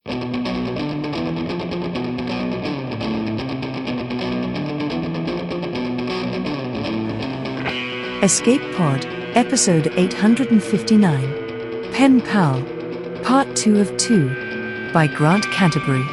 Escape Pod, Episode 859, Pen Pal, Part 2 of 2, by Grant Canterbury.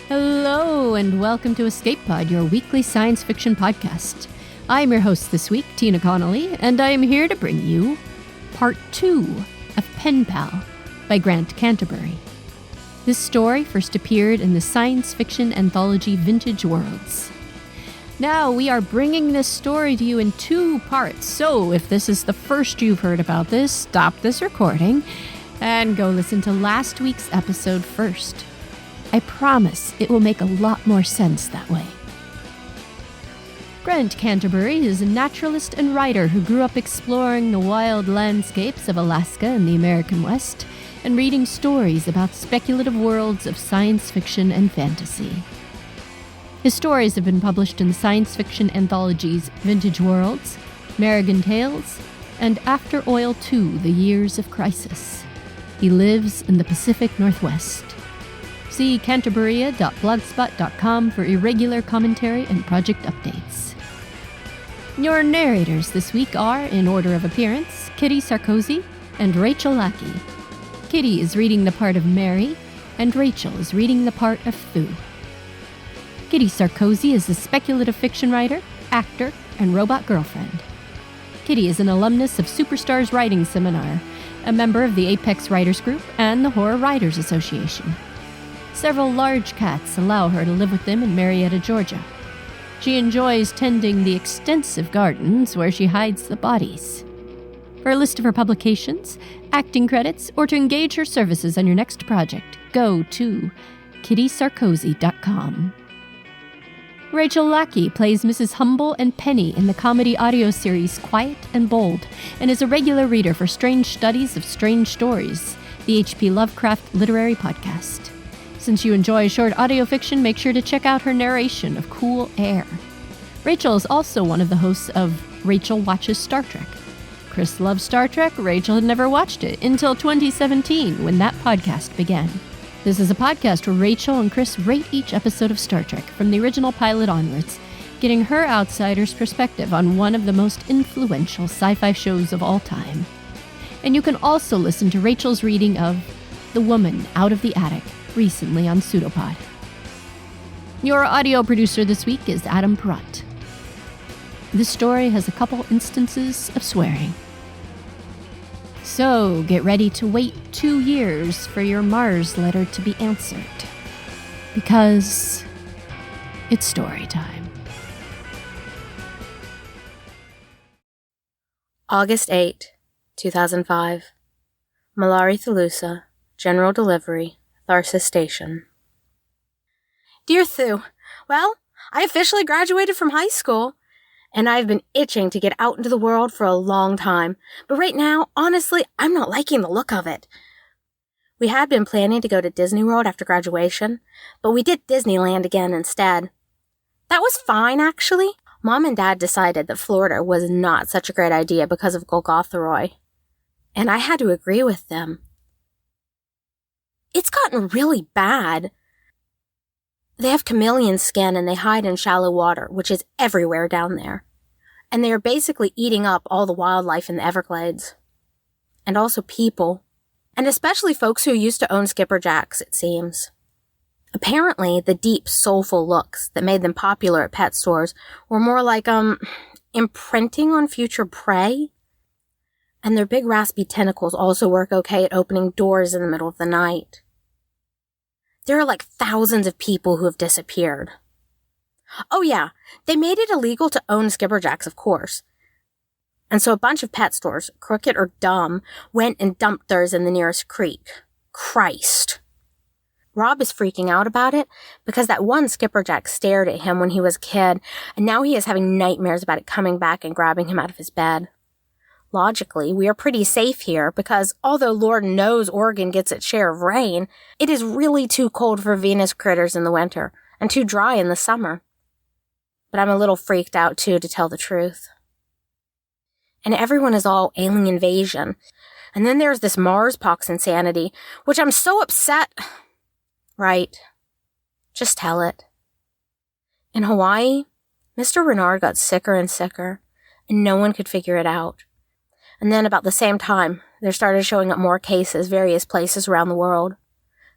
Hello, and welcome to Escape Pod, your weekly science fiction podcast. I'm your host this week, Tina Connolly, and I am here to bring you Part 2 of Pen Pal by Grant Canterbury. This story first appeared in the science fiction anthology Vintage Worlds. Now, we are bringing this story to you in 2 parts, so if this is the first you've heard about this, stop this recording and go listen to last week's episode first. I promise it will make a lot more sense that way. Grant Canterbury is a naturalist and writer who grew up exploring the wild landscapes of Alaska and the American West and reading stories about speculative worlds of science fiction and fantasy. His stories have been published in science fiction anthologies Vintage Worlds, Merrigan Tales, and After Oil 2: The Years of Crisis. He lives in the Pacific Northwest. See canterburia.blogspot.com for irregular commentary and project updates. Your narrators this week are, in order of appearance, Kitty Sarkozy and Rachel Lackey. Kitty is reading the part of Mary, and Rachel is reading the part of Fu. Kitty Sarkozy is a speculative fiction writer, actor, and robot girlfriend. Kitty is an alumnus of Superstars Writing Seminar, a member of the Apex Writers Group and the Horror Writers Association. Several large cats allow her to live with them in Marietta, Georgia. She enjoys tending the extensive gardens where she hides the bodies. For a list of her publications, acting credits, or to engage her services on your next project, go to kittysarkozy.com. Rachel Lackey plays Mrs. Humble and Penny in the comedy audio series Quiet and Bold, and is a regular reader for Strange Studies of Strange Stories, the H.P. Lovecraft literary podcast. Since you enjoy short audio fiction, make sure to check out her narration of Cool Air. Rachel is also one of the hosts of Rachel Watches Star Trek. Chris loves Star Trek. Rachel had never watched it until 2017, when that podcast began. This is a podcast where Rachel and Chris rate each episode of Star Trek from the original pilot onwards, getting her outsider's perspective on one of the most influential sci-fi shows of all time. And you can also listen to Rachel's reading of The Woman Out of the Attic, recently on Pseudopod. Your audio producer this week is Adam Perrott. This story has a couple instances of swearing. So get ready to wait 2 years for your Mars letter to be answered, because it's story time. August 8, 2005. Malari Thalusa, General Delivery, Tharsis Station. Dear Thu, well, I officially graduated from high school, and I've been itching to get out into the world for a long time, but right now, honestly, I'm not liking the look of it. We had been planning to go to Disney World after graduation, but we did Disneyland again instead. That was fine, actually. Mom and Dad decided that Florida was not such a great idea because of Golgotha, and I had to agree with them. It's gotten really bad. They have chameleon skin and they hide in shallow water, which is everywhere down there. And they are basically eating up all the wildlife in the Everglades. And also people. And especially folks who used to own skipperjacks, it seems. Apparently, the deep, soulful looks that made them popular at pet stores were more like, imprinting on future prey. And their big raspy tentacles also work okay at opening doors in the middle of the night. There are like thousands of people who have disappeared. Oh yeah, they made it illegal to own skipperjacks, of course. And so a bunch of pet stores, crooked or dumb, went and dumped theirs in the nearest creek. Christ. Rob is freaking out about it because that one skipperjack stared at him when he was a kid, and now he is having nightmares about it coming back and grabbing him out of his bed. Logically, we are pretty safe here because although Lord knows Oregon gets its share of rain, it is really too cold for Venus critters in the winter and too dry in the summer. But I'm a little freaked out too, to tell the truth. And everyone is all alien invasion. And then there's this Mars pox insanity, which I'm so upset. Right. Just tell it. In Hawaii, Mr. Renard got sicker and sicker, and no one could figure it out. And then about the same time, there started showing up more cases various places around the world.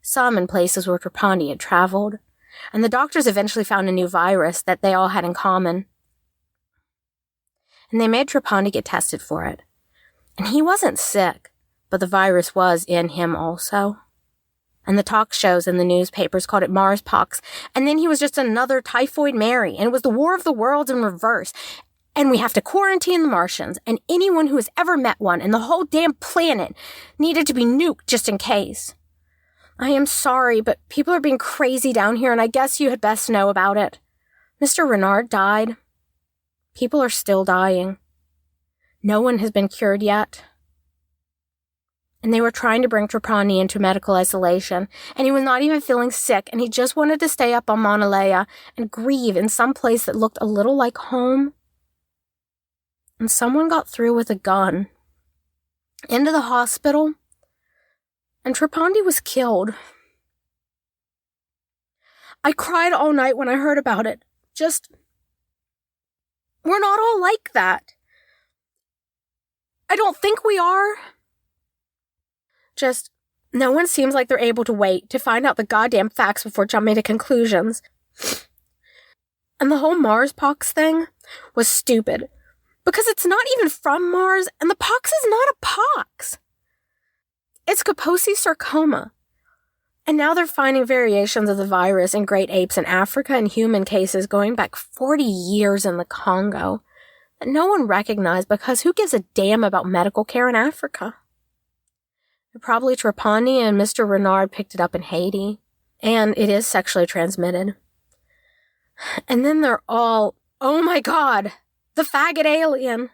Some in places where Trapani had traveled, and the doctors eventually found a new virus that they all had in common. And they made Trapani get tested for it. And he wasn't sick, but the virus was in him also. And the talk shows and the newspapers called it Mars pox. And then he was just another Typhoid Mary. And it was the War of the Worlds in reverse. And we have to quarantine the Martians. And anyone who has ever met one and the whole damn planet needed to be nuked just in case. I am sorry, but people are being crazy down here, and I guess you had best know about it. Mr. Renard died. People are still dying. No one has been cured yet. And they were trying to bring Trapani into medical isolation, and he was not even feeling sick, and he just wanted to stay up on Mauna Lea and grieve in some place that looked a little like home. And someone got through with a gun into the hospital, and Trapani was killed. I cried all night when I heard about it. We're not all like that. I don't think we are. No one seems like they're able to wait to find out the goddamn facts before jumping to conclusions. And the whole Mars pox thing was stupid, because it's not even from Mars, and the pox is not a pox. It's Kaposi sarcoma. And now they're finding variations of the virus in great apes in Africa and human cases going back 40 years in the Congo that no one recognized, because who gives a damn about medical care in Africa? Probably Trapani and Mr. Renard picked it up in Haiti, and it is sexually transmitted. And then they're all, oh my god, the faggot alien.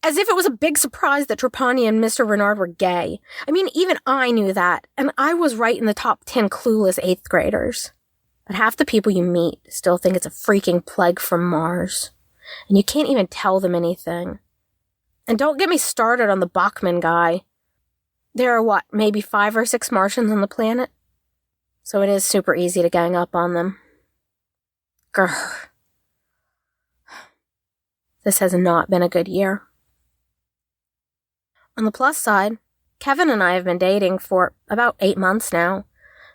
As if it was a big surprise that Trapani and Mr. Renard were gay. I mean, even I knew that, and I was right in the top 10 clueless 8th graders. But half the people you meet still think it's a freaking plague from Mars, and you can't even tell them anything. And don't get me started on the Bachman guy. There are maybe 5 or 6 Martians on the planet? So it is super easy to gang up on them. Grr. This has not been a good year. On the plus side, Kevin and I have been dating for about 8 months now,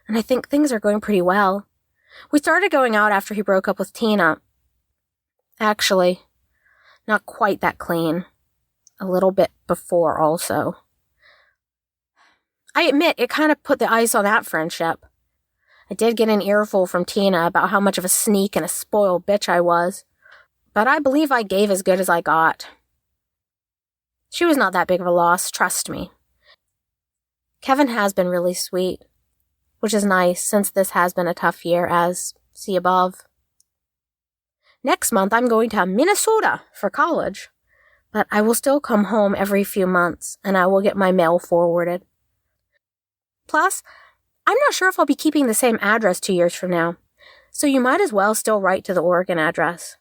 and I think things are going pretty well. We started going out after he broke up with Tina. Actually, not quite that clean. A little bit before also. I admit, it kind of put the ice on that friendship. I did get an earful from Tina about how much of a sneak and a spoiled bitch I was, but I believe I gave as good as I got. She was not that big of a loss, trust me. Kevin has been really sweet, which is nice since this has been a tough year, as see above. Next month I'm going to Minnesota for college, but I will still come home every few months, and I will get my mail forwarded. Plus, I'm not sure if I'll be keeping the same address 2 years from now, so you might as well still write to the Oregon address.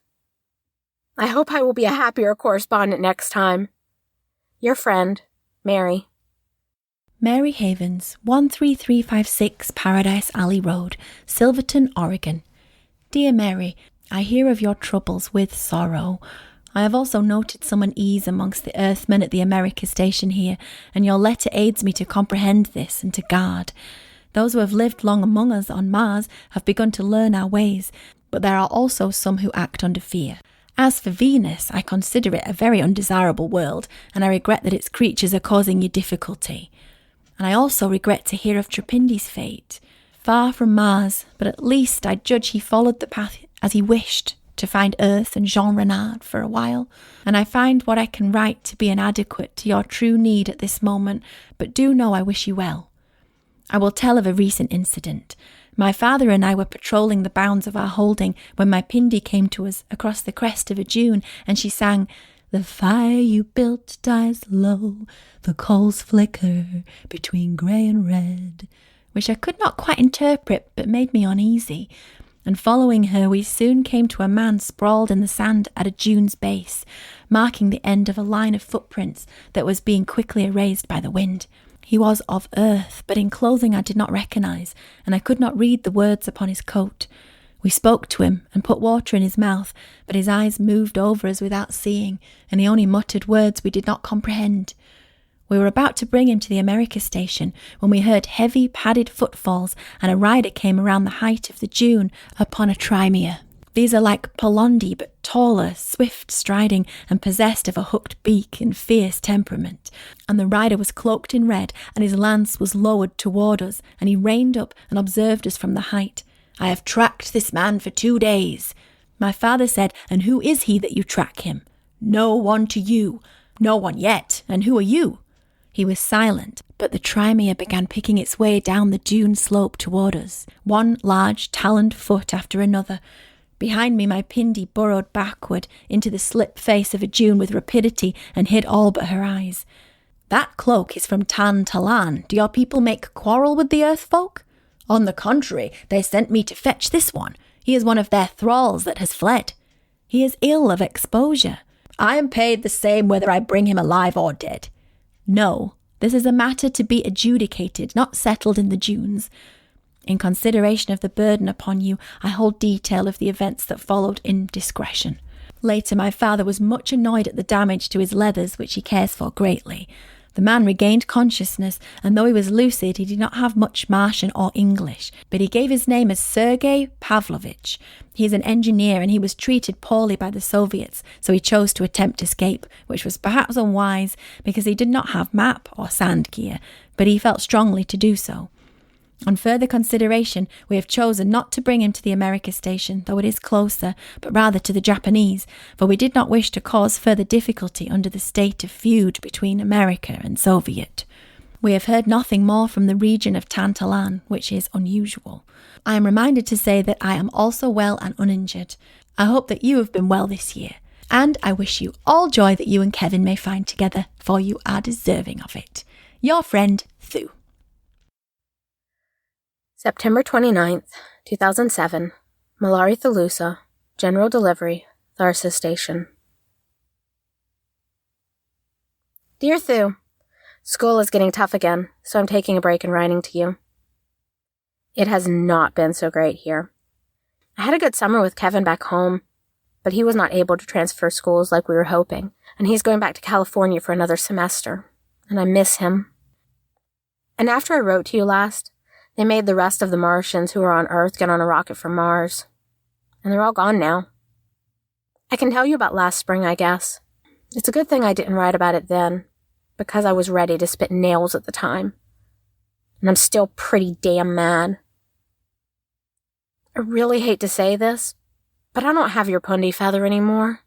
I hope I will be a happier correspondent next time. Your friend, Mary. Mary Havens, 13356 Paradise Alley Road, Silverton, Oregon. Dear Mary, I hear of your troubles with sorrow. I have also noted some unease amongst the Earthmen at the America station here, and your letter aids me to comprehend this and to guard. Those who have lived long among us on Mars have begun to learn our ways, but there are also some who act under fear. As for Venus, I consider it a very undesirable world, and I regret that its creatures are causing you difficulty. And I also regret to hear of Trapindi's fate. Far from Mars, but at least I judge he followed the path as he wished, to find Earth and Jean Renard for a while, and I find what I can write to be inadequate to your true need at this moment, but do know I wish you well. I will tell of a recent incident. My father and I were patrolling the bounds of our holding when my Pindi came to us across the crest of a dune, and she sang, "The fire you built dies low, the coals flicker between grey and red," which I could not quite interpret but made me uneasy. And following her, we soon came to a man sprawled in the sand at a dune's base, marking the end of a line of footprints that was being quickly erased by the wind. He was of earth, but in clothing I did not recognise, and I could not read the words upon his coat. We spoke to him and put water in his mouth, but his eyes moved over us without seeing, and he only muttered words we did not comprehend. We were about to bring him to the America station when we heard heavy padded footfalls, and a rider came around the height of the dune upon a Trymere. These are like Palondi, but taller, swift striding, and possessed of a hooked beak and fierce temperament. And the rider was cloaked in red, and his lance was lowered toward us, and he reined up and observed us from the height. "I have tracked this man for 2 days." My father said, "And who is he that you track him?" "No one to you." "No one yet. And who are you?" He was silent, but the Trymere began picking its way down the dune slope toward us, one large taloned foot after another. Behind me, my Pindi burrowed backward into the slip face of a dune with rapidity and hid all but her eyes. "That cloak is from Tan Talan. Do your people make quarrel with the earth folk?" "On the contrary, they sent me to fetch this one. He is one of their thralls that has fled." "He is ill of exposure." "I am paid the same whether I bring him alive or dead." "No, this is a matter to be adjudicated, not settled in the dunes. In consideration of the burden upon you, I hold detail of the events that followed in discretion." Later, my father was much annoyed at the damage to his leathers, which he cares for greatly. The man regained consciousness, and though he was lucid, he did not have much Martian or English, but he gave his name as Sergei Pavlovich. He is an engineer, and he was treated poorly by the Soviets, so he chose to attempt escape, which was perhaps unwise, because he did not have map or sand gear, but he felt strongly to do so. On further consideration, we have chosen not to bring him to the America station, though it is closer, but rather to the Japanese, for we did not wish to cause further difficulty under the state of feud between America and Soviet. We have heard nothing more from the region of Tan Talan, which is unusual. I am reminded to say that I am also well and uninjured. I hope that you have been well this year, and I wish you all joy that you and Kevin may find together, for you are deserving of it. Your friend, Thu. September 29th, 2007, Malari Thalusa, General Delivery, Tharsis Station. Dear Thu, school is getting tough again, so I'm taking a break and writing to you. It has not been so great here. I had a good summer with Kevin back home, but he was not able to transfer schools like we were hoping, and he's going back to California for another semester, and I miss him. And after I wrote to you last, they made the rest of the Martians who were on Earth get on a rocket for Mars. And they're all gone now. I can tell you about last spring, I guess. It's a good thing I didn't write about it then, because I was ready to spit nails at the time. And I'm still pretty damn mad. I really hate to say this, but I don't have your Pundi feather anymore.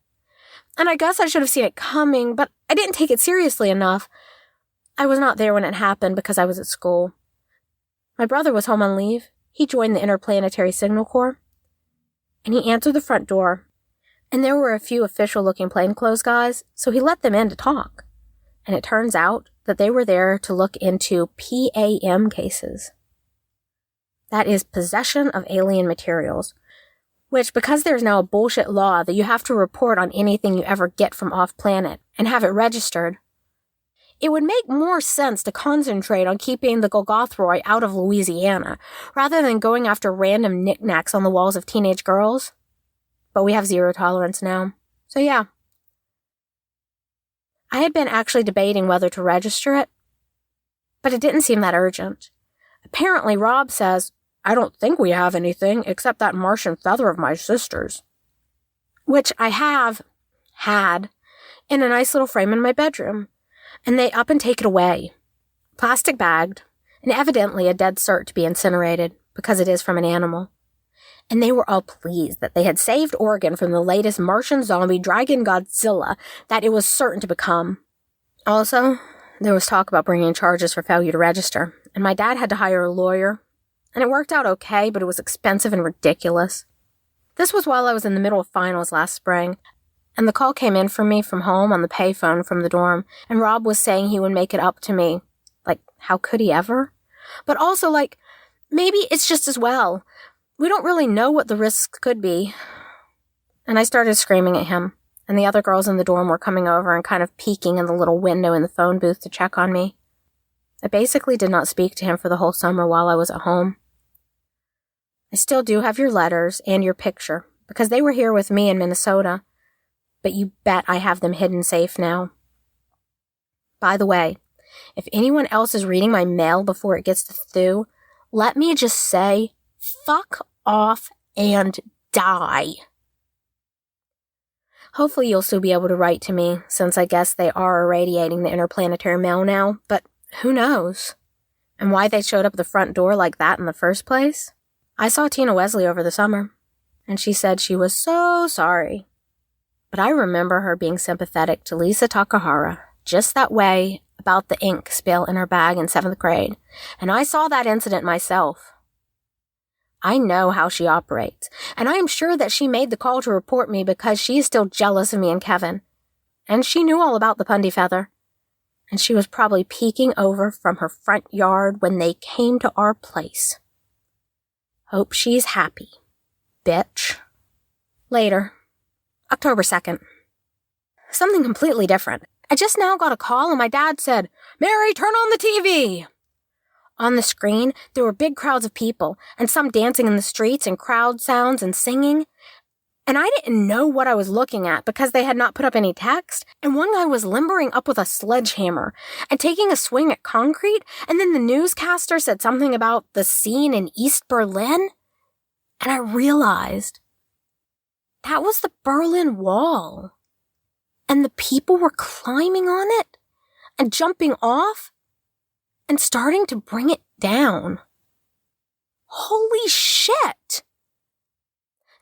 And I guess I should have seen it coming, but I didn't take it seriously enough. I was not there when it happened because I was at school. My brother was home on leave. He joined the Interplanetary Signal Corps. And he answered the front door. And there were a few official-looking plainclothes guys, so he let them in to talk. And it turns out that they were there to look into PAM cases. That is possession of alien materials, which, because there's now a bullshit law that you have to report on anything you ever get from off-planet and have it registered, it would make more sense to concentrate on keeping the Golgothroi out of Louisiana, rather than going after random knickknacks on the walls of teenage girls. But we have zero tolerance now. So yeah. I had been actually debating whether to register it, but it didn't seem that urgent. Apparently Rob says, "I don't think we have anything except that Martian feather of my sister's," which I had, in a nice little frame in my bedroom. And they up and take it away, plastic bagged, and evidently a dead cert to be incinerated, because it is from an animal. And they were all pleased that they had saved Oregon from the latest Martian zombie dragon Godzilla that it was certain to become. Also, there was talk about bringing charges for failure to register, and my dad had to hire a lawyer, and it worked out okay, but it was expensive and ridiculous. This was while I was in the middle of finals last spring, and the call came in for me from home on the payphone from the dorm, and Rob was saying he would make it up to me. Like, how could he ever? But also, like, maybe it's just as well. We don't really know what the risks could be. And I started screaming at him, and the other girls in the dorm were coming over and kind of peeking in the little window in the phone booth to check on me. I basically did not speak to him for the whole summer while I was at home. I still do have your letters and your picture, because they were here with me in Minnesota, but you bet I have them hidden safe now. By the way, if anyone else is reading my mail before it gets to Thu, let me just say, fuck off and die. Hopefully you'll still be able to write to me, since I guess they are irradiating the interplanetary mail now, but who knows? And why they showed up at the front door like that in the first place? I saw Tina Wesley over the summer, and she said she was so sorry. But I remember her being sympathetic to Lisa Takahara, just that way about the ink spill in her bag in 7th grade, and I saw that incident myself. I know how she operates, and I am sure that she made the call to report me because she is still jealous of me and Kevin. And she knew all about the Pundy feather. And she was probably peeking over from her front yard when they came to our place. Hope she's happy, bitch. Later, October 2nd. Something completely different. I just now got a call and my dad said, "Mary, turn on the TV." On the screen, there were big crowds of people, and some dancing in the streets, and crowd sounds and singing. And I didn't know what I was looking at because they had not put up any text, and one guy was limbering up with a sledgehammer and taking a swing at concrete, and then the newscaster said something about the scene in East Berlin, and I realized that was the Berlin Wall, and the people were climbing on it and jumping off and starting to bring it down. Holy shit!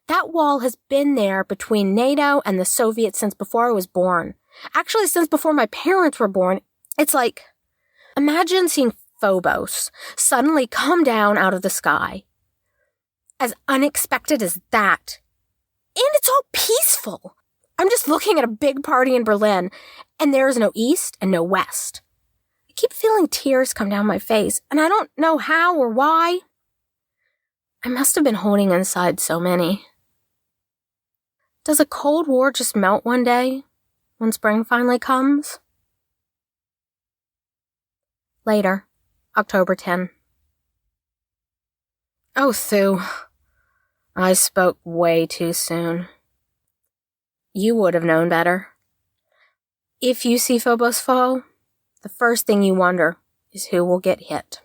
That wall has been there between NATO and the Soviets since before I was born. Actually, since before my parents were born. It's like, imagine seeing Phobos suddenly come down out of the sky. As unexpected as that. And it's all peaceful. I'm just looking at a big party in Berlin, and there is no east and no west. I keep feeling tears come down my face, and I don't know how or why. I must have been holding inside so many. Does a Cold War just melt one day, when spring finally comes? Later, October 10. Oh, Thu. I spoke way too soon. You would have known better. If you see Phobos fall, the first thing you wonder is who will get hit.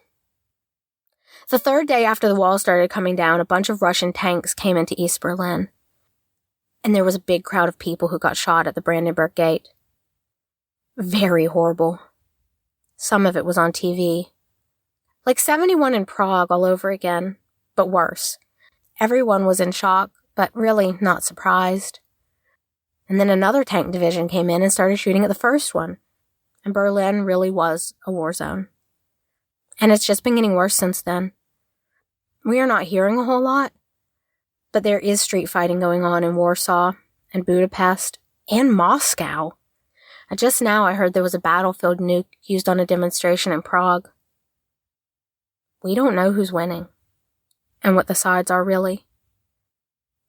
The third day after the wall started coming down, a bunch of Russian tanks came into East Berlin. And there was a big crowd of people who got shot at the Brandenburg Gate. Very horrible. Some of it was on TV. Like 71 in Prague all over again, but worse. Everyone was in shock, but really not surprised. And then another tank division came in and started shooting at the first one. And Berlin really was a war zone. And it's just been getting worse since then. We are not hearing a whole lot, but there is street fighting going on in Warsaw and Budapest and Moscow. And just now I heard there was a battlefield nuke used on a demonstration in Prague. We don't know who's winning and what the sides are really.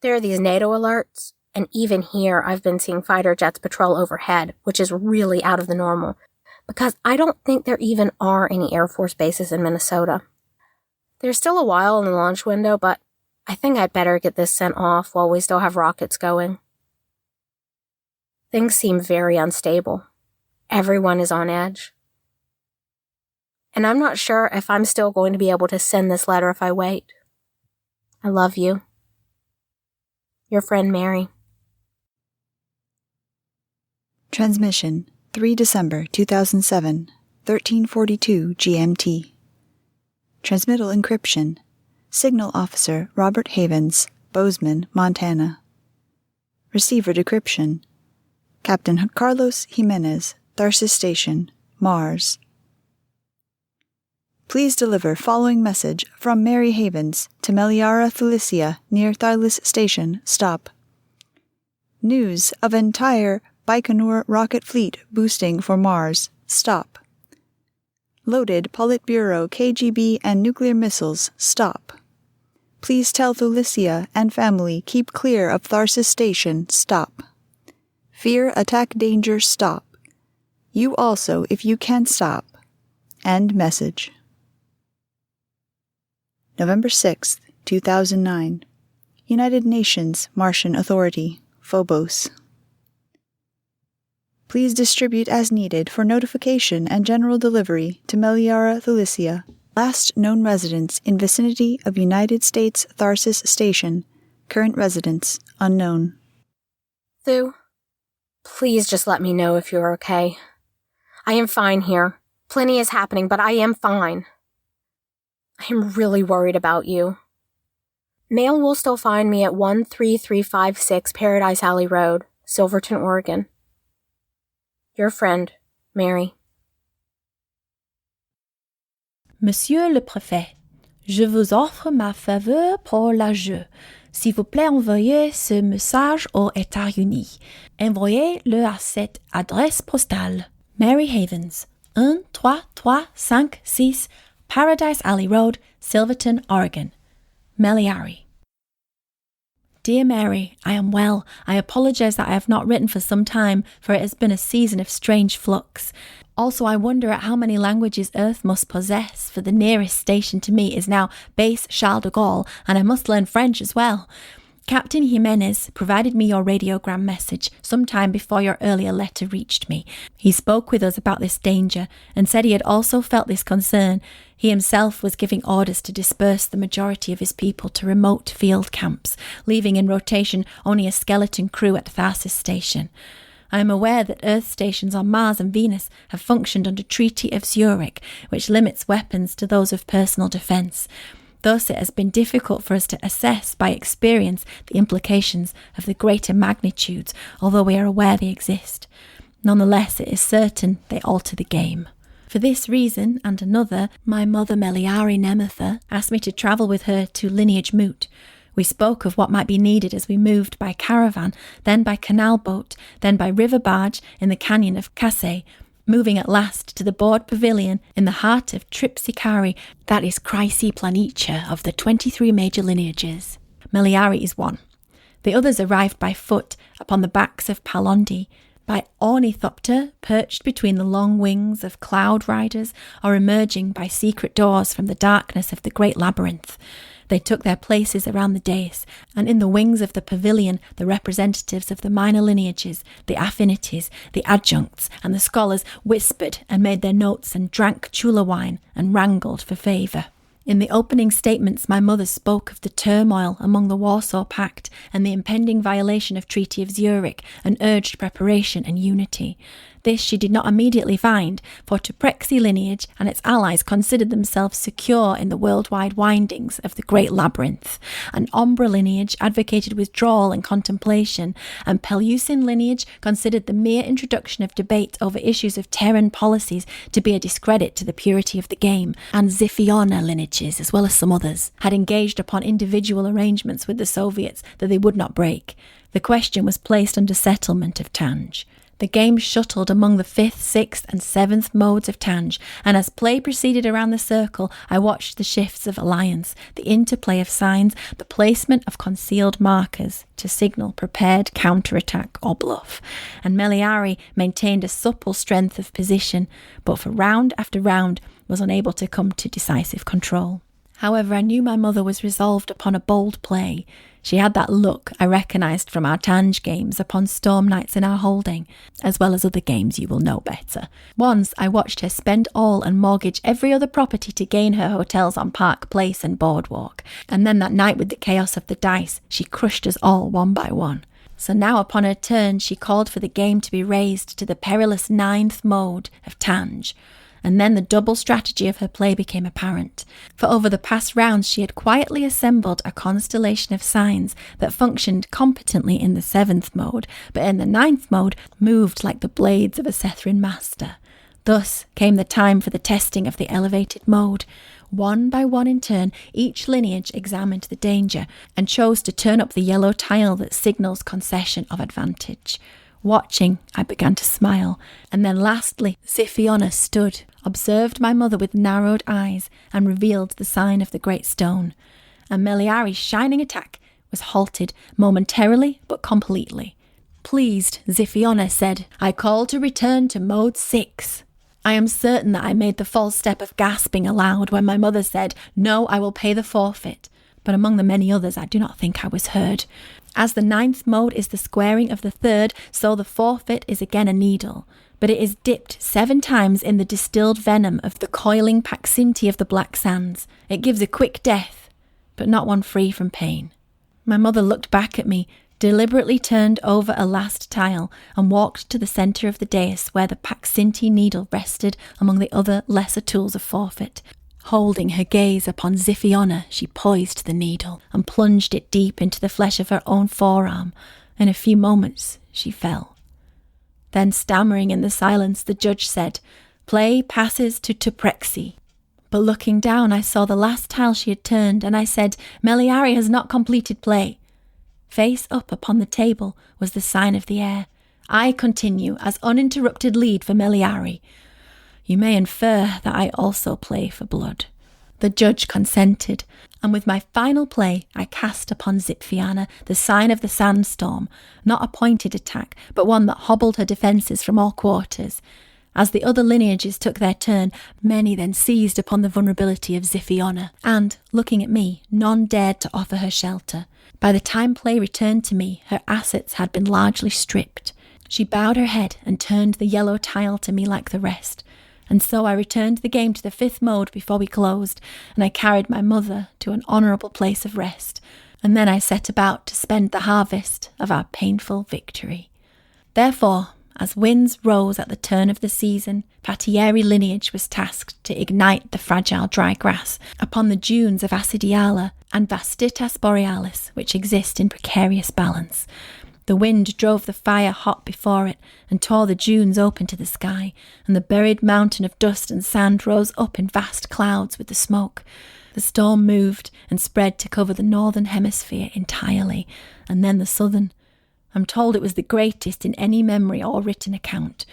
There are these NATO alerts, and even here I've been seeing fighter jets patrol overhead, which is really out of the normal, because I don't think there even are any Air Force bases in Minnesota. There's still a while in the launch window, but I think I'd better get this sent off while we still have rockets going. Things seem very unstable. Everyone is on edge. And I'm not sure if I'm still going to be able to send this letter if I wait. I love you. Your friend Mary. Transmission 3 December 2007, 1342 GMT. Transmittal encryption. Signal Officer Robert Havens, Bozeman, Montana. Receiver decryption. Captain Carlos Jimenez, Tharsis Station, Mars. Please deliver following message from Mary Havens to Meliara Thulicia near Tharlis Station. Stop. News of entire Baikonur rocket fleet boosting for Mars. Stop. Loaded Politburo KGB and nuclear missiles. Stop. Please tell Thulicia and family keep clear of Tharsis Station. Stop. Fear attack danger. Stop. You also if you can stop. End message. November 6th, 2009. United Nations Martian Authority, Phobos. Please distribute as needed for notification and general delivery to Meliara Thulicia, last known residents in vicinity of United States Tharsis Station, current residents unknown. Thu, please just let me know if you're okay. I am fine here. Plenty is happening, but I am fine. I am really worried about you. Mail will still find me at 13356 Paradise Alley Road, Silverton, Oregon. Your friend, Mary. Monsieur le Préfet, je vous offre ma faveur pour la jeu. S'il vous plaît, envoyez ce message aux États-Unis. Envoyez-le à cette adresse postale. Mary Havens, 13356 Paradise Alley Road, Silverton, Oregon. Meliari. Dear Mary, I am well. I apologize that I have not written for some time, for it has been a season of strange flux. Also, I wonder at how many languages Earth must possess, for the nearest station to me is now Base Charles de Gaulle, and I must learn French as well. Captain Jimenez provided me your radiogram message sometime before your earlier letter reached me. He spoke with us about this danger and said he had also felt this concern. He himself was giving orders to disperse the majority of his people to remote field camps, leaving in rotation only a skeleton crew at Tharsis Station. I am aware that Earth stations on Mars and Venus have functioned under Treaty of Zurich, which limits weapons to those of personal defence. Thus, it has been difficult for us to assess by experience the implications of the greater magnitudes, although we are aware they exist. Nonetheless, it is certain they alter the game. For this reason, and another, my mother Meliari Nemether asked me to travel with her to Lineage Moot. We spoke of what might be needed as we moved by caravan, then by canal boat, then by river barge in the canyon of Kasey, moving at last to the Board Pavilion in the heart of Tripsicari, that is Chrysi Planitia of the 23 major lineages. Meliari is one. The others arrived by foot upon the backs of Palondi, by ornithopter perched between the long wings of cloud riders, or emerging by secret doors from the darkness of the great labyrinth. They took their places around the dais, and in the wings of the pavilion the representatives of the minor lineages, the affinities, the adjuncts, and the scholars whispered and made their notes and drank chula wine and wrangled for favour. In the opening statements, my mother spoke of the turmoil among the Warsaw Pact and the impending violation of Treaty of Zurich, and urged preparation and unity. This she did not immediately find, for Tuprexi lineage and its allies considered themselves secure in the worldwide windings of the great labyrinth, and Ombra lineage advocated withdrawal and contemplation, and Peleucin lineage considered the mere introduction of debate over issues of Terran policies to be a discredit to the purity of the game, and Ziphiona lineages, as well as some others, had engaged upon individual arrangements with the Soviets that they would not break. The question was placed under settlement of Tanj. The game shuttled among the 5th, 6th and 7th modes of Tanj, and as play proceeded around the circle, I watched the shifts of alliance, the interplay of signs, the placement of concealed markers to signal prepared counterattack or bluff, and Meliari maintained a supple strength of position, but for round after round was unable to come to decisive control. However, I knew my mother was resolved upon a bold play. She had that look I recognised from our Tanj games upon storm nights in our holding, as well as other games you will know better. Once I watched her spend all and mortgage every other property to gain her hotels on Park Place and Boardwalk, and then that night with the chaos of the dice, she crushed us all one by one. So now upon her turn she called for the game to be raised to the perilous 9th mode of Tanj. And then the double strategy of her play became apparent. For over the past rounds she had quietly assembled a constellation of signs that functioned competently in the 7th mode, but in the 9th mode moved like the blades of a Sethran master. Thus came the time for the testing of the elevated mode. One by one in turn, each lineage examined the danger and chose to turn up the yellow tile that signals concession of advantage. Watching, I began to smile, and then lastly, Xiphiona stood, observed my mother with narrowed eyes, and revealed the sign of the great stone. And Meliari's shining attack was halted momentarily but completely. Pleased, Xiphiona said, "I call to return to mode 6. I am certain that I made the false step of gasping aloud when my mother said, "No, I will pay the forfeit." But among the many others, I do not think I was heard. As the 9th mode is the squaring of the 3rd, so the forfeit is again a needle. But it is dipped 7 times in the distilled venom of the coiling Paxinti of the Black Sands. It gives a quick death, but not one free from pain. My mother looked back at me, deliberately turned over a last tile, and walked to the centre of the dais where the Paxinti needle rested among the other lesser tools of forfeit. Holding her gaze upon Xiphiona, she poised the needle and plunged it deep into the flesh of her own forearm. In a few moments, she fell. Then, stammering in the silence, the judge said, "Play passes to Tuprexi." But looking down, I saw the last tile she had turned, and I said, "Meliari has not completed play." Face up upon the table was the sign of the heir. I continue as uninterrupted lead for Meliari. You may infer that I also play for blood. The judge consented, and with my final play I cast upon Xiphiona the sign of the sandstorm, not a pointed attack, but one that hobbled her defences from all quarters. As the other lineages took their turn, many then seized upon the vulnerability of Xiphiona, and, looking at me, none dared to offer her shelter. By the time play returned to me, her assets had been largely stripped. She bowed her head and turned the yellow tile to me like the rest. And so I returned the game to the 5th mode before we closed, and I carried my mother to an honourable place of rest, and then I set about to spend the harvest of our painful victory. Therefore, as winds rose at the turn of the season, Patieri lineage was tasked to ignite the fragile dry grass upon the dunes of Acidiala and Vastitas Borealis, which exist in precarious balance. The wind drove the fire hot before it and tore the dunes open to the sky, and the buried mountain of dust and sand rose up in vast clouds with the smoke. The storm moved and spread to cover the northern hemisphere entirely, and then the southern. I'm told it was the greatest in any memory or written account.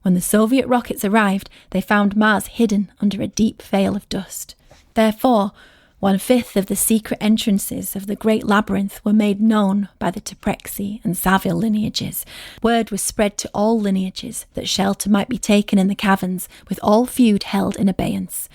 When the Soviet rockets arrived, they found Mars hidden under a deep veil of dust. Therefore, 1/5 of the secret entrances of the Great Labyrinth were made known by the Tuprexi and Zavil lineages. Word was spread to all lineages that shelter might be taken in the caverns, with all feud held in abeyance.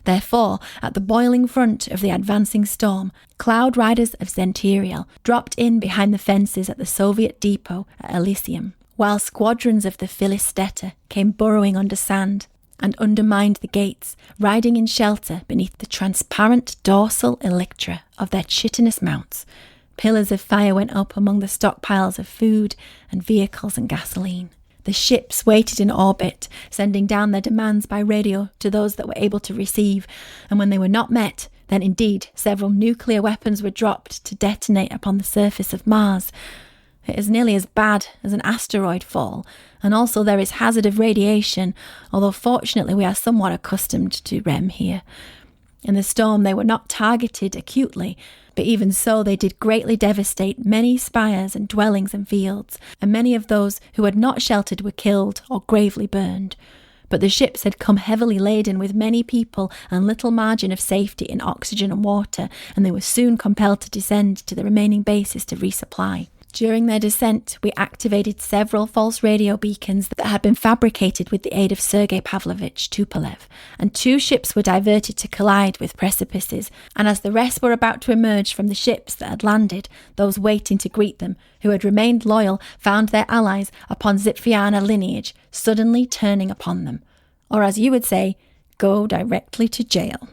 Therefore, at the boiling front of the advancing storm, cloud riders of Zentiriel dropped in behind the fences at the Soviet depot at Elysium, while squadrons of the Filisteta came burrowing under sand and undermined the gates, riding in shelter beneath the transparent dorsal elytra of their chitinous mounts. Pillars of fire went up among the stockpiles of food and vehicles and gasoline. The ships waited in orbit, sending down their demands by radio to those that were able to receive, and when they were not met, then indeed several nuclear weapons were dropped to detonate upon the surface of Mars. It is nearly as bad as an asteroid fall, and also there is hazard of radiation, although fortunately we are somewhat accustomed to REM here. In the storm they were not targeted acutely, but even so they did greatly devastate many spires and dwellings and fields, and many of those who had not sheltered were killed or gravely burned. But the ships had come heavily laden with many people and little margin of safety in oxygen and water, and they were soon compelled to descend to the remaining bases to resupply. During their descent, we activated several false radio beacons that had been fabricated with the aid of Sergei Pavlovich Tupolev, and 2 ships were diverted to collide with precipices, and as the rest were about to emerge from the ships that had landed, those waiting to greet them, who had remained loyal, found their allies upon Xiphiona lineage suddenly turning upon them, or as you would say, go directly to jail.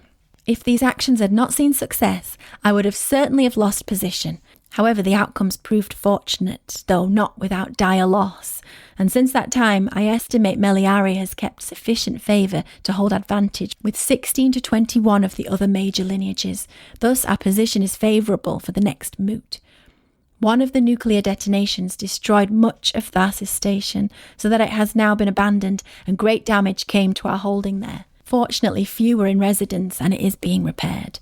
If these actions had not seen success, I would have certainly have lost position. However, the outcomes proved fortunate, though not without dire loss, and since that time I estimate Meliari has kept sufficient favour to hold advantage with 16 to 21 of the other major lineages. Thus our position is favourable for the next moot. One of the nuclear detonations destroyed much of Tharsis Station, so that it has now been abandoned and great damage came to our holding there. Fortunately, few were in residence and it is being repaired.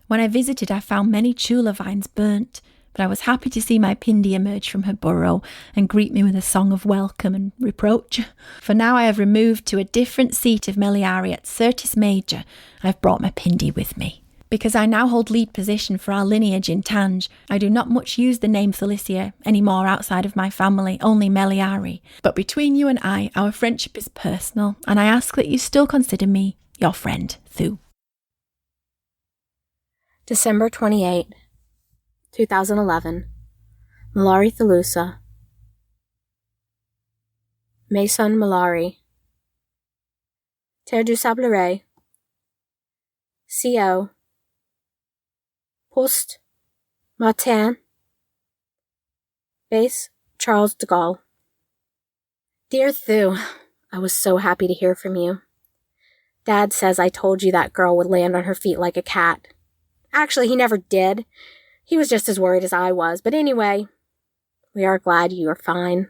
When I visited, I found many chula vines burnt, but I was happy to see my Pindi emerge from her burrow and greet me with a song of welcome and reproach. For now I have removed to a different seat of Meliari at Certis Major. I've brought my Pindi with me. Because I now hold lead position for our lineage in Tanj, I do not much use the name Felicia anymore outside of my family, only Meliari. But between you and I, our friendship is personal, and I ask that you still consider me your friend, Thu. December 28, 2011. Malari Thalusa. Mason Malari. Terre du Sableret. CO. Poste. Martin. Base Charles de Gaulle. Dear Thu, I was so happy to hear from you. Dad says I told you that girl would land on her feet like a cat. Actually, he never did. He was just as worried as I was. But anyway, we are glad you are fine.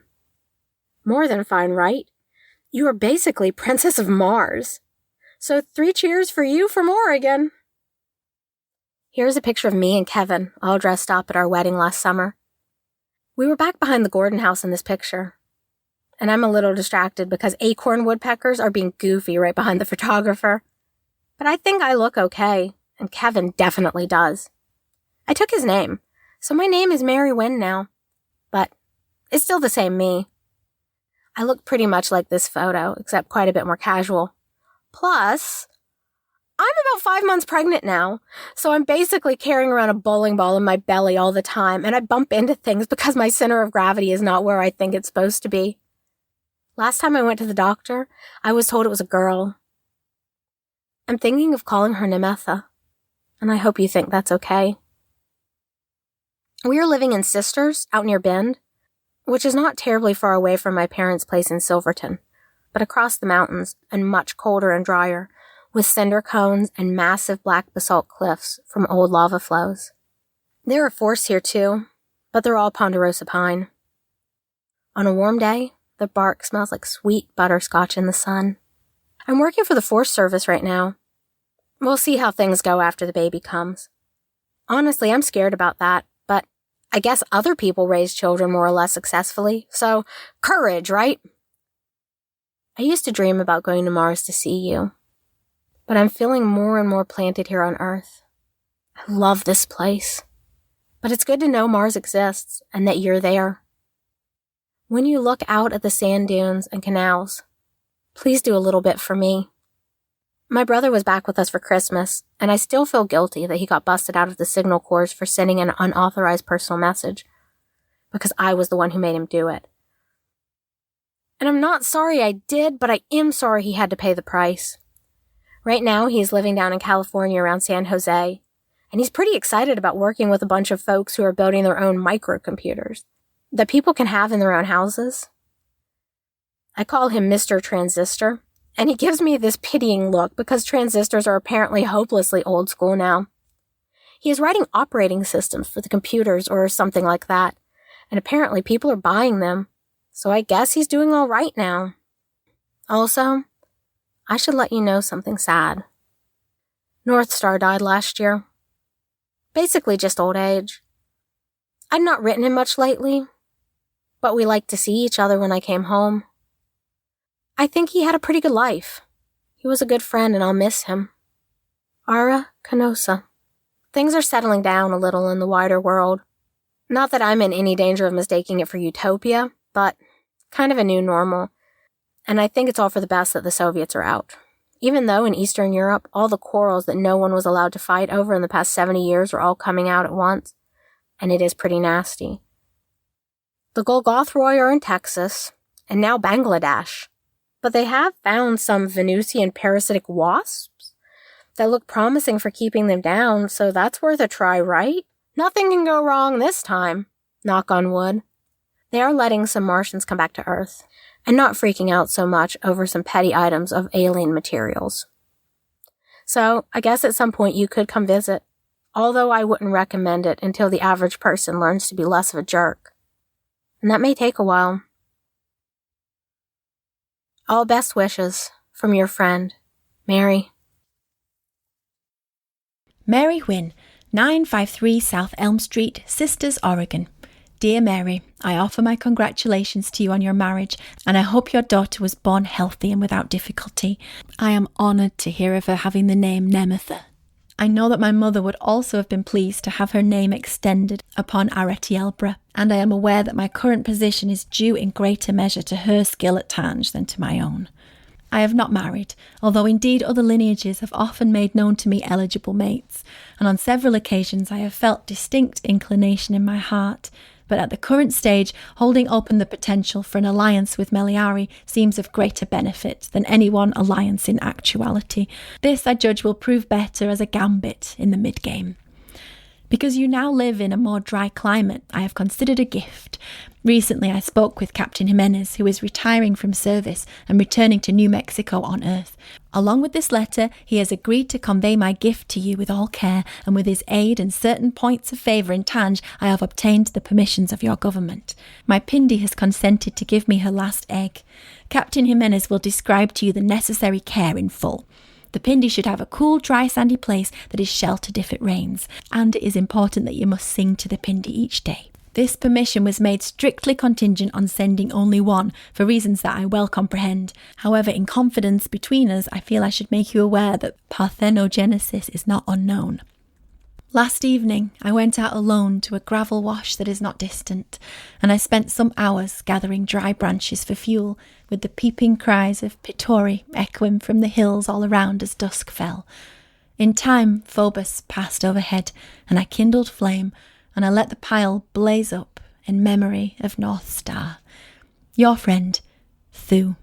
More than fine, right? You are basically Princess of Mars. So 3 cheers for you from Oregon. Here's a picture of me and Kevin, all dressed up at our wedding last summer. We were back behind the Gordon house in this picture. And I'm a little distracted because acorn woodpeckers are being goofy right behind the photographer. But I think I look okay, and Kevin definitely does. I took his name, so my name is Mary Wynn now. But it's still the same me. I look pretty much like this photo, except quite a bit more casual. Plus, I'm about 5 months pregnant now, so I'm basically carrying around a bowling ball in my belly all the time, and I bump into things because my center of gravity is not where I think it's supposed to be. Last time I went to the doctor, I was told it was a girl. I'm thinking of calling her Nemetha, and I hope you think that's okay. We are living in Sisters, out near Bend, which is not terribly far away from my parents' place in Silverton, but across the mountains and much colder and drier, with cinder cones and massive black basalt cliffs from old lava flows. There are forests here too, but they're all ponderosa pine. On a warm day, the bark smells like sweet butterscotch in the sun. I'm working for the Forest Service right now. We'll see how things go after the baby comes. Honestly, I'm scared about that, but I guess other people raise children more or less successfully, so courage, right? I used to dream about going to Mars to see you, but I'm feeling more and more planted here on Earth. I love this place, but it's good to know Mars exists and that you're there. When you look out at the sand dunes and canals, please do a little bit for me. My brother was back with us for Christmas, and I still feel guilty that he got busted out of the Signal Corps for sending an unauthorized personal message, because I was the one who made him do it. And I'm not sorry I did, but I am sorry he had to pay the price. Right now, he's living down in California around San Jose, and he's pretty excited about working with a bunch of folks who are building their own microcomputers that people can have in their own houses. I call him Mr. Transistor, and he gives me this pitying look because transistors are apparently hopelessly old school now. He is writing operating systems for the computers or something like that, and apparently people are buying them, so I guess he's doing all right now. Also, I should let you know something sad. North Star died last year. Basically just old age. I'd not written him much lately, but we liked to see each other when I came home. I think he had a pretty good life. He was a good friend and I'll miss him. Ara Canosa. Things are settling down a little in the wider world. Not that I'm in any danger of mistaking it for utopia, but kind of a new normal. And I think it's all for the best that the Soviets are out. Even though in Eastern Europe, all the quarrels that no one was allowed to fight over in the past 70 years are all coming out at once, and it is pretty nasty. The Golgothroi are in Texas, and now Bangladesh. But they have found some Venusian parasitic wasps that look promising for keeping them down, so that's worth a try, right? Nothing can go wrong this time. Knock on wood. They are letting some Martians come back to Earth, and not freaking out so much over some petty items of alien materials. So, I guess at some point you could come visit. although I wouldn't recommend it until the average person learns to be less of a jerk. And that may take a while. All best wishes from your friend, Mary. Mary Wynne, 953 South Elm Street, Sisters, Oregon. Dear Mary, I offer my congratulations to you on your marriage, and I hope your daughter was born healthy and without difficulty. I am honoured to hear of her having the name Nemetha. I know that my mother would also have been pleased to have her name extended upon Aretielbra, and I am aware that my current position is due in greater measure to her skill at Tange than to my own. I have not married, although indeed other lineages have often made known to me eligible mates, and on several occasions I have felt distinct inclination in my heart, but at the current stage, holding open the potential for an alliance with Meliari seems of greater benefit than any one alliance in actuality. This, I judge, will prove better as a gambit in the mid-game. Because you now live in a more dry climate, I have considered a gift. Recently I spoke with Captain Jimenez, who is retiring from service and returning to New Mexico on Earth. Along with this letter, he has agreed to convey my gift to you with all care, and with his aid and certain points of favour in Tange, I have obtained the permissions of your government. My Pindi has consented to give me her last egg. Captain Jimenez will describe to you the necessary care in full. The Pindi should have a cool, dry, sandy place that is sheltered if it rains, and it is important that you must sing to the Pindi each day. This permission was made strictly contingent on sending only one, for reasons that I well comprehend. However, in confidence between us, I feel I should make you aware that parthenogenesis is not unknown. Last evening, I went out alone to a gravel wash that is not distant, and I spent some hours gathering dry branches for fuel, with the peeping cries of Pittori echoing from the hills all around as dusk fell. In time, Phobos passed overhead, and I kindled flame, and I let the pile blaze up in memory of North Star. Your friend, Thu.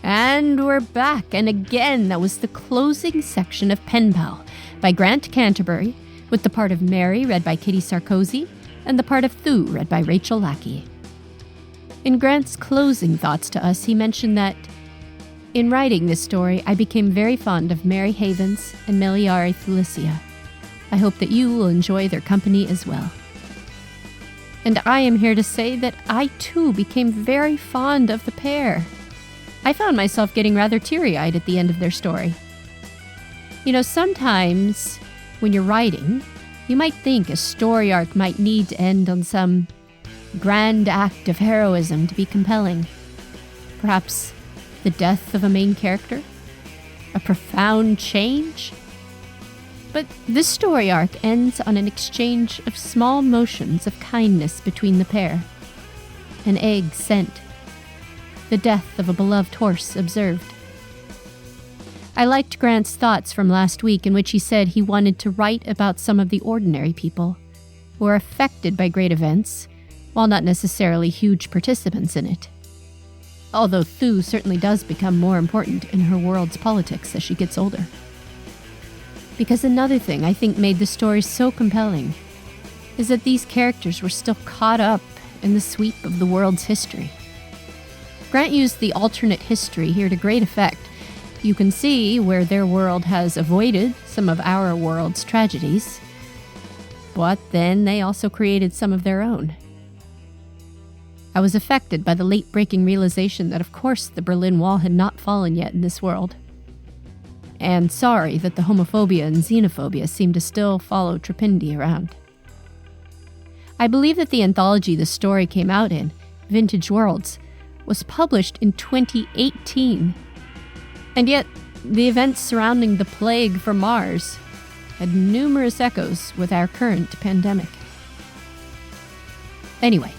And we're back, and again, that was the closing section of Pen Pal by Grant Canterbury, with the part of Mary read by Kitty Sarkozy, and the part of Thu read by Rachel Lackey. In Grant's closing thoughts to us, he mentioned that, in writing this story, I became very fond of Mary Havens and Meliari Felicia. I hope that you will enjoy their company as well. And I am here to say that I too became very fond of the pair. I found myself getting rather teary-eyed at the end of their story. You know, sometimes when you're writing, you might think a story arc might need to end on some grand act of heroism to be compelling. Perhaps the death of a main character? A profound change? But this story arc ends on an exchange of small motions of kindness between the pair. An egg sent. The death of a beloved horse observed. I liked Grant's thoughts from last week in which he said he wanted to write about some of the ordinary people who are affected by great events, while not necessarily huge participants in it. Although Thu certainly does become more important in her world's politics as she gets older. Because another thing I think made the story so compelling is that these characters were still caught up in the sweep of the world's history. Grant used the alternate history here to great effect. You can see where their world has avoided some of our world's tragedies, but then they also created some of their own. I was affected by the late-breaking realization that of course the Berlin Wall had not fallen yet in this world, and sorry that the homophobia and xenophobia seemed to still follow Trapindi around. I believe that the anthology the story came out in, Vintage Worlds, was published in 2018. And yet, the events surrounding the plague from Mars had numerous echoes with our current pandemic. Anyway,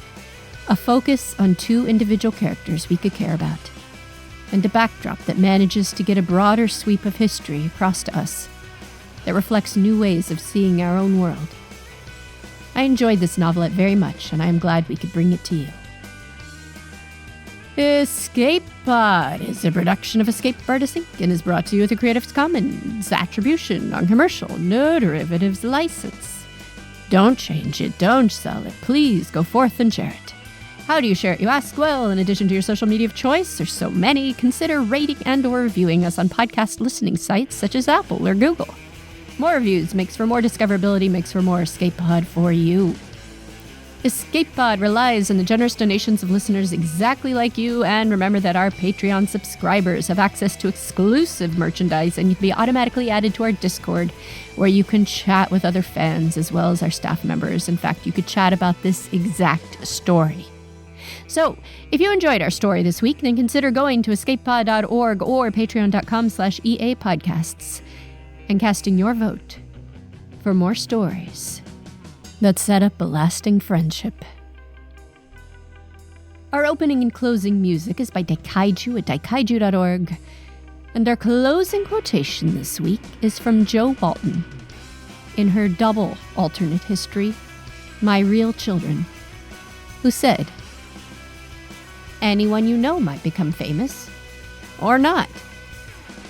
a focus on two individual characters we could care about, and a backdrop that manages to get a broader sweep of history across to us, that reflects new ways of seeing our own world. I enjoyed this novelette very much, and I am glad we could bring it to you. Escape Pod is a production of Escape Artists Inc. and is brought to you with a Creative Commons Attribution, Non-Commercial, No Derivatives license. Don't change it, don't sell it. Please go forth and share it. How do you share it, you ask? Well, in addition to your social media of choice, there's so many, consider rating and or reviewing us on podcast listening sites such as Apple or Google. More reviews makes for more discoverability, makes for more Escape Pod for you. Escape Pod relies on the generous donations of listeners exactly like you, and remember that our Patreon subscribers have access to exclusive merchandise and you can be automatically added to our Discord, where you can chat with other fans as well as our staff members. In fact, you could chat about this exact story. So, if you enjoyed our story this week, then consider going to escapepod.org or patreon.com/EApodcasts and casting your vote for more stories that set up a lasting friendship. Our opening and closing music is by Daikaiju at daikaiju.org, and our closing quotation this week is from Jo Walton in her double alternate history, My Real Children, who said, "Anyone you know might become famous, or not.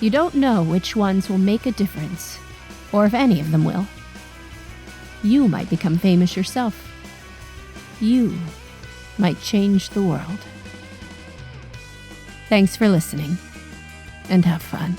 You don't know which ones will make a difference, or if any of them will. You might become famous yourself. You might change the world." Thanks for listening, and have fun.